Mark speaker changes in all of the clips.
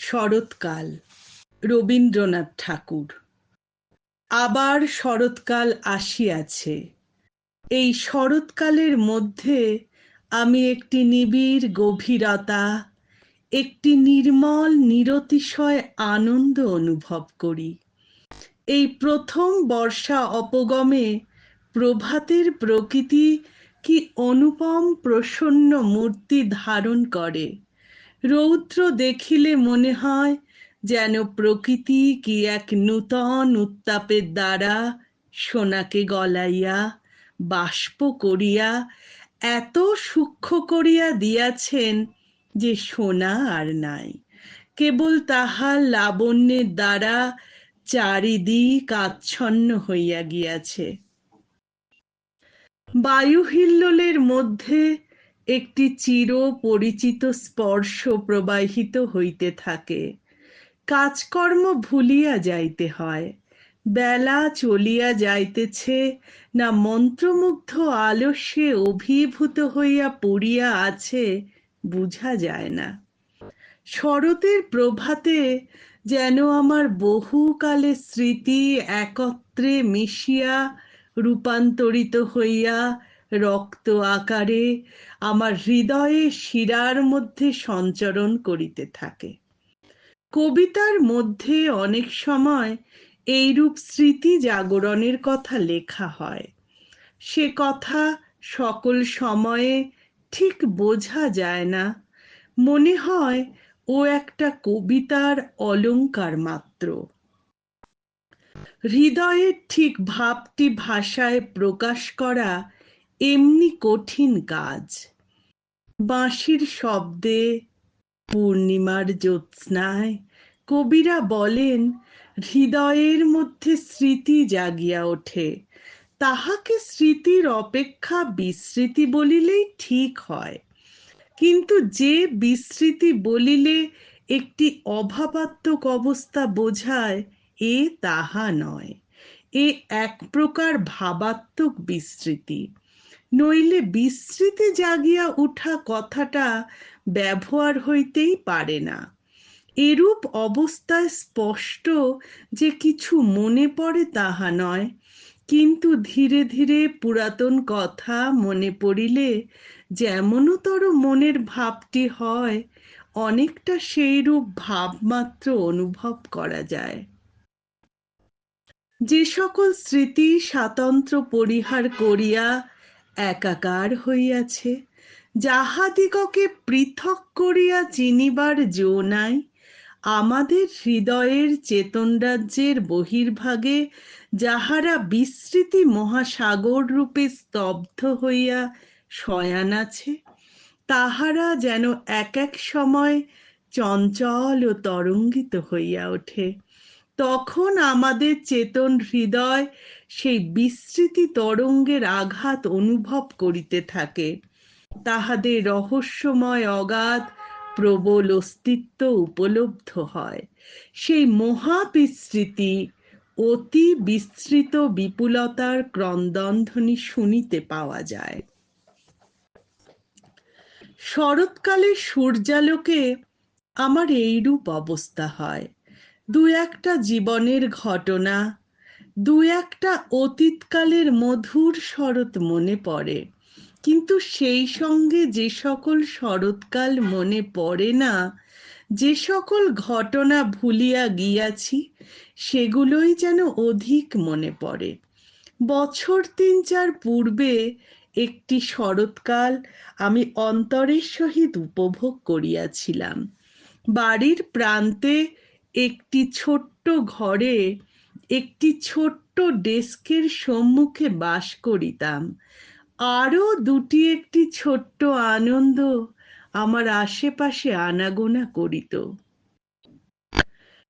Speaker 1: শরৎকাল, রবীন্দ্রনাথ ঠাকুর। আবার শরৎকাল আসিয়াছে। এই শরৎকালের মধ্যে আমি একটি নিবিড় গভীরতা, একটি নির্মল নিরতিশয় আনন্দ অনুভব করি। এই প্রথম বর্ষা অপগমে প্রভাতের প্রকৃতি কি অনুপম প্রসন্ন মূর্তি ধারণ করে। রৌদ্র দেখিলে মনে হয় যেন প্রকৃতি কি এক নূতন উত্তাপের দ্বারা সোনাকে গলাইয়া বাষ্প করিয়া এত সূক্ষ্ম করিয়া দিয়াছেন যে সোনা আর নাই, কেবল তাহার লাবণ্যের দ্বারা চারিদিক আচ্ছন্ন হইয়া গিয়াছে। বায়ুহিল্লোলের মধ্যে একটি চির পরিচিত স্পর্শ প্রবাহিত হইতে থাকে। কাজকর্ম ভুলিয়া যাইতে হয়। বেলা চলিয়া যাইতেছে না মন্ত্রমুগ্ধ আলস্যে অভিভূত হইয়া পড়িয়া আছে বুঝা যায় না। শরতের প্রভাতে যেন আমার বহুকালের স্মৃতি একত্রে মিশিয়া রূপান্তরিত হইয়া রক্ত আকারে আমার হৃদয়ে শিরার মধ্যে সঞ্চরণ করিতে থাকে। কবিতার মধ্যে অনেক সময় এইরূপ স্মৃতি জাগরণের কথা লেখা হয়। সে কথা সকল সময়ে ঠিক বোঝা যায় না। মনে হয় ও একটা কবিতার অলংকার মাত্র। হৃদয়ের ঠিক ভাবটি ভাষায় প্রকাশ করা এমনি কঠিন কাজ। বাঁশির শব্দে, পূর্ণিমার জ্যোৎস্নায় কবিরা বলেন হৃদয়ের মধ্যে স্মৃতি জাগিয়া ওঠে। তাহাকে স্মৃতির অপেক্ষা বিস্মৃতি বলিলেই ঠিক হয়। কিন্তু যে বিস্মৃতি বলিলে একটি অভাবাত্মক অবস্থা বোঝায়, এ তাহা নয়। এ এক প্রকার ভাবাত্মক বিস্মৃতি। নইলে বিস্মৃতি জাগিয়া উঠা কথাটা ব্যবহার হইতেই পারে না। এরূপ অবস্থায় স্পষ্ট যে কিছু মনে পড়ে তাহা নয়, কিন্তু ধীরে ধীরে পুরাতন কথা মনে পড়িলে যেমনতর মনের ভাবটি হয়, অনেকটা সেইরূপ ভাবমাত্র অনুভব করা যায়। যে সকল স্মৃতি স্বাতন্ত্র পরিহার করিয়া একাকার হইয়াছে, যাহাদিগকে পৃথক করিয়া চিনিবার জো নাই, আমাদের হৃদয়ের চেতন রাজ্যের বহির্ভাগে যাহারা বিস্মৃতি মহাসাগর রূপে স্তব্ধ হইয়া শয়ান আছে, তাহারা যেন এক এক সময় চঞ্চল ও তরঙ্গিত হইয়া ওঠে। তখন আমাদের চেতন হৃদয় সেই বিস্মৃতি তরঙ্গের আঘাত অনুভব করিতে থাকে। তাহাদের রহস্যময় অগাধ প্রবল অস্তিত্ব উপলব্ধ হয়। সেই মহাবিস্মৃতি অতি বিস্তৃত বিপুলতার ক্রন্দনধ্বনি শুনিতে পাওয়া যায়। শরৎকালে সূর্যালোকে আমার এইরূপ অবস্থা হয়। দু একটা জীবনের ঘটনা, দু একটা অতীতকালের মধুর শরৎ মনে পড়ে। কিন্তু সেই সঙ্গে যে সকল শরৎকাল মনে পড়ে না, যে সকল ঘটনা ভুলিয়া গিয়াছি, সেগুলোই যেন অধিক মনে পড়ে। বছর ৩-৪ পূর্বে একটি শরৎকাল আমি অন্তরের সহিত উপভোগ করিয়াছিলাম। বাড়ির প্রান্তে একটি ছোট্ট ঘরে একটি ছোট্ট ডেস্কের সম্মুখে বাস করিতাম। আরো দুটি একটি ছোট্ট আনন্দ আমার আশেপাশে আনাগোনা করিত।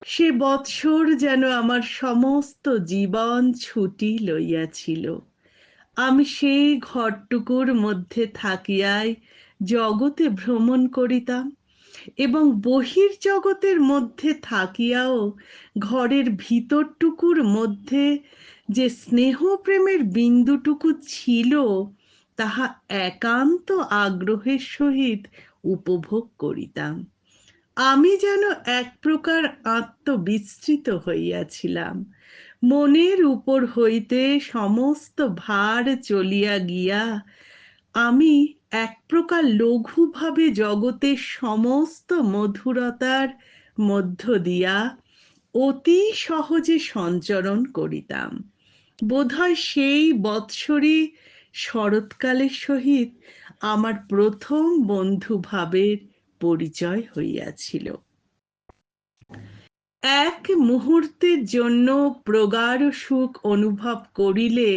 Speaker 1: সে বৎসর যেন আমার সমস্ত জীবন ছুটি লইয়াছিল। আমি সেই ঘরটুকুর মধ্যে থাকিয়াই জগতে ভ্রমণ করিতাম এবং বহির জগতের মধ্যে থাকিয়াও ঘরের ভিতরটুকুর মধ্যে যে স্নেহ প্রেমের বিন্দুটুকু ছিল, তাহা একান্ত আগ্রহের সহিত উপভোগ করিতাম। আমি যেন এক প্রকার আত্মবিস্মৃত হইয়াছিলাম। মনের উপর হইতে সমস্ত ভার চলিয়া গিয়া আমি এক প্রকার লঘুভাবে জগতের সমস্ত মধুরতার মধ্য দিয়া অতি সহজে সঞ্চরণ করিতাম। বোধহয় সেই বৎসরই শরৎকালের সহিত আমার প্রথম বন্ধুভাবের পরিচয় হইয়াছিল। এক মুহূর্তের জন্য প্রগাঢ় সুখ অনুভব করিলে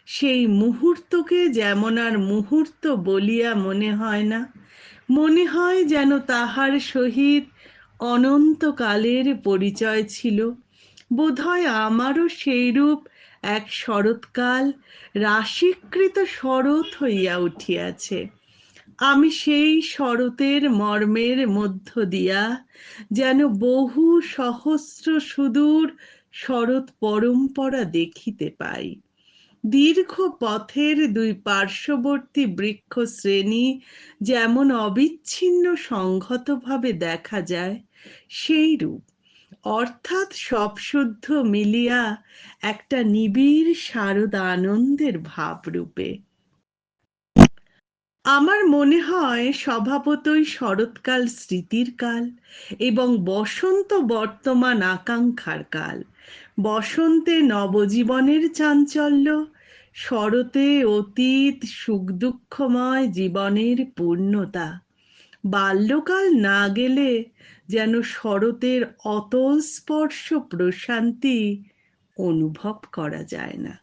Speaker 1: সেই মুহূর্তকে যেমন আর মুহূর্ত বলিয়া মনে হয় না, মনে হয় যেন তাহার সহিত অনন্তকালের পরিচয় ছিল। বোধহয় আমারও সেইরূপ এক শরৎকাল রাশিকৃত শরৎ হইয়া উঠিয়াছে। আমি সেই শরতের মর্মের মধ্য দিয়া যেন বহু সহস্র সুদূর শরৎ পরম্পরা দেখিতে পাই। দীর্ঘ পথের দুই পার্শ্ববর্তী বৃক্ষ শ্রেণী যেমন অবিচ্ছিন্ন সংহতভাবে দেখা যায়, সেইরূপ অর্থাৎ সব শুদ্ধ মিলিয়া একটা নিবিড় শারদ আনন্দের ভাবরূপে। আমার মনে হয় স্বভাবতই শরৎকাল স্মৃতির কাল এবং বসন্ত বর্তমান আকাঙ্ক্ষার কাল। বসন্তে নবজীবনের চাঞ্চল্য, শরতে অতীত সুখ দুঃখময় জীবনের পূর্ণতা। বাল্যকাল না গেলে যেন শরতের অতল স্পর্শ প্রশান্তি অনুভব করা যায় না।